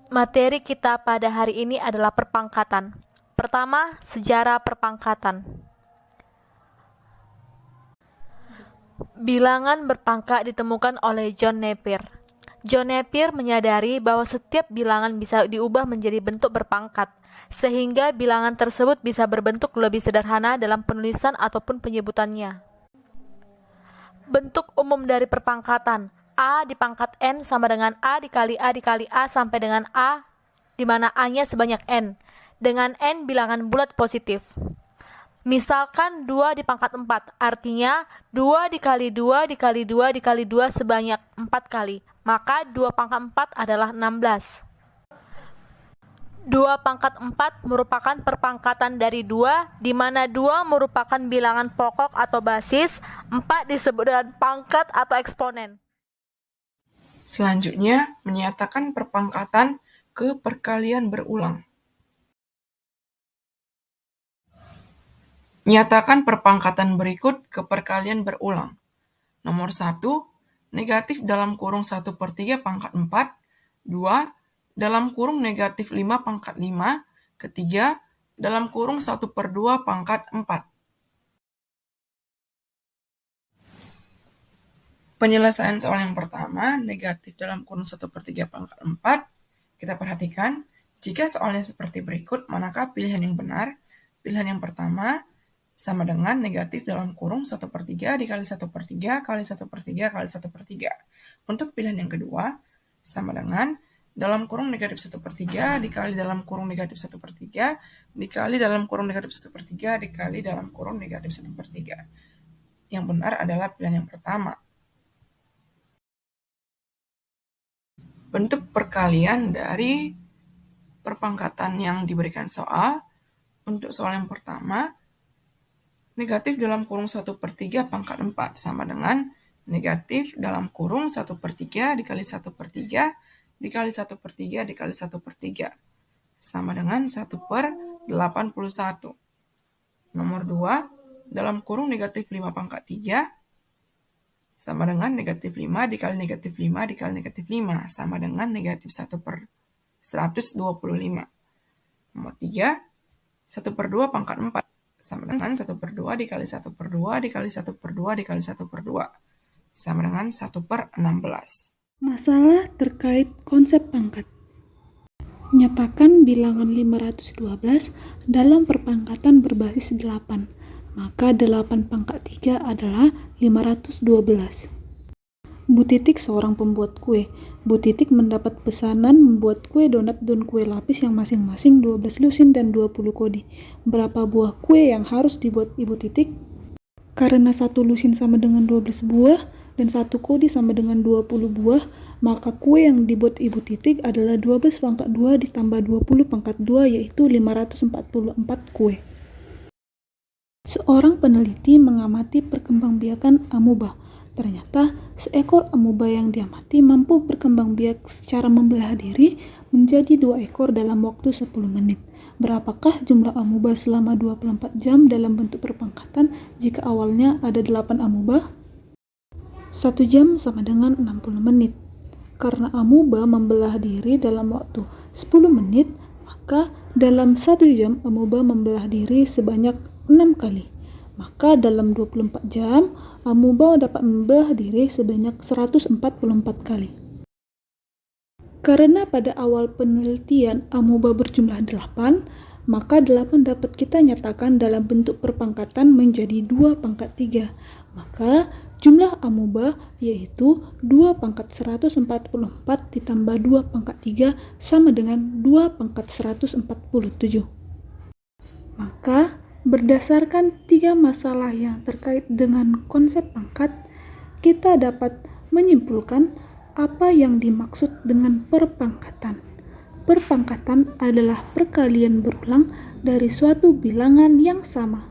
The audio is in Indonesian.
Materi kita pada hari ini adalah perpangkatan. Pertama, sejarah perpangkatan. Bilangan berpangkat ditemukan oleh John Napier. John Napier menyadari bahwa setiap bilangan bisa diubah menjadi bentuk berpangkat, sehingga bilangan tersebut bisa berbentuk lebih sederhana dalam penulisan ataupun penyebutannya. Bentuk umum dari perpangkatan, A dipangkat N sama dengan A dikali A dikali A sampai dengan A, di mana A-nya sebanyak N, dengan N bilangan bulat positif. Misalkan 2 dipangkat 4, artinya 2 dikali 2 dikali 2 dikali 2 sebanyak 4 kali, maka 2 pangkat 4 adalah 16. 2 pangkat 4 merupakan perpangkatan dari 2, di mana 2 merupakan bilangan pokok atau basis, 4 disebut dengan pangkat atau eksponen. Selanjutnya, menyatakan perpangkatan ke perkalian berulang. Nyatakan perpangkatan berikut ke perkalian berulang. Nomor 1, negatif dalam kurung 1/3 pangkat 4, 2, dalam kurung negatif 5 pangkat 5, ketiga, dalam kurung 1/2 pangkat 4. Penyelesaian soal yang pertama, negatif dalam kurung 1/3 pangkat 4, kita perhatikan, jika soalnya seperti berikut, manakah pilihan yang benar? Pilihan yang pertama sama dengan negatif dalam kurung 1/3 dikali 1/3 kali 1/3 kali 1/3. Untuk pilihan yang kedua, sama dengan dalam kurung negatif 1/3 dikali dalam kurung negatif 1/3 dikali dalam kurung negatif 1/3 dikali dalam kurung negatif 1/3. Yang benar adalah pilihan yang pertama. Bentuk perkalian dari perpangkatan yang diberikan soal. Untuk soal yang pertama, negatif dalam kurung 1/3 pangkat 4 sama dengan negatif dalam kurung 1/3 dikali 1/3 dikali 1/3 dikali 1/3 sama dengan 1/81. Nomor 2, dalam kurung negatif 5 pangkat 3 sama dengan negatif 5 dikali negatif 5 dikali negatif 5 sama dengan negatif 1/125. Nomor 3, 1/2 pangkat 4 sama dengan 1/2 dikali 1/2 dikali 1/2 dikali 1/2 sama dengan 1/16. Masalah terkait konsep pangkat. Nyatakan bilangan 512 dalam perpangkatan berbasis 8, maka 8 pangkat 3 adalah 512. Bu Titik seorang pembuat kue. Bu Titik mendapat pesanan membuat kue donat dan kue lapis yang masing-masing 12 lusin dan 20 kodi. Berapa buah kue yang harus dibuat Ibu Titik? Karena 1 lusin sama dengan 12 buah dan 1 kodi sama dengan 20 buah, maka kue yang dibuat Ibu Titik adalah 12 pangkat 2 ditambah 20 pangkat 2 yaitu 544 kue. Seorang peneliti mengamati perkembangbiakan amuba. Ternyata seekor amuba yang diamati mampu berkembang biak secara membelah diri menjadi 2 ekor dalam waktu 10 menit. Berapakah jumlah amuba selama 24 jam dalam bentuk perpangkatan jika awalnya ada 8 amuba? 1 jam sama dengan 60 menit. Karena amuba membelah diri dalam waktu 10 menit, maka dalam 1 jam amuba membelah diri sebanyak 6 kali. Maka dalam 24 jam, amuba dapat membelah diri sebanyak 144 kali. Karena pada awal penelitian amuba berjumlah 8, maka 8 dapat kita nyatakan dalam bentuk perpangkatan menjadi 2 pangkat 3. Maka jumlah amuba yaitu 2 pangkat 144 ditambah 2 pangkat 3 sama dengan 2 pangkat 147. Maka berdasarkan 3 masalah yang terkait dengan konsep pangkat, kita dapat menyimpulkan apa yang dimaksud dengan perpangkatan. Perpangkatan adalah perkalian berulang dari suatu bilangan yang sama.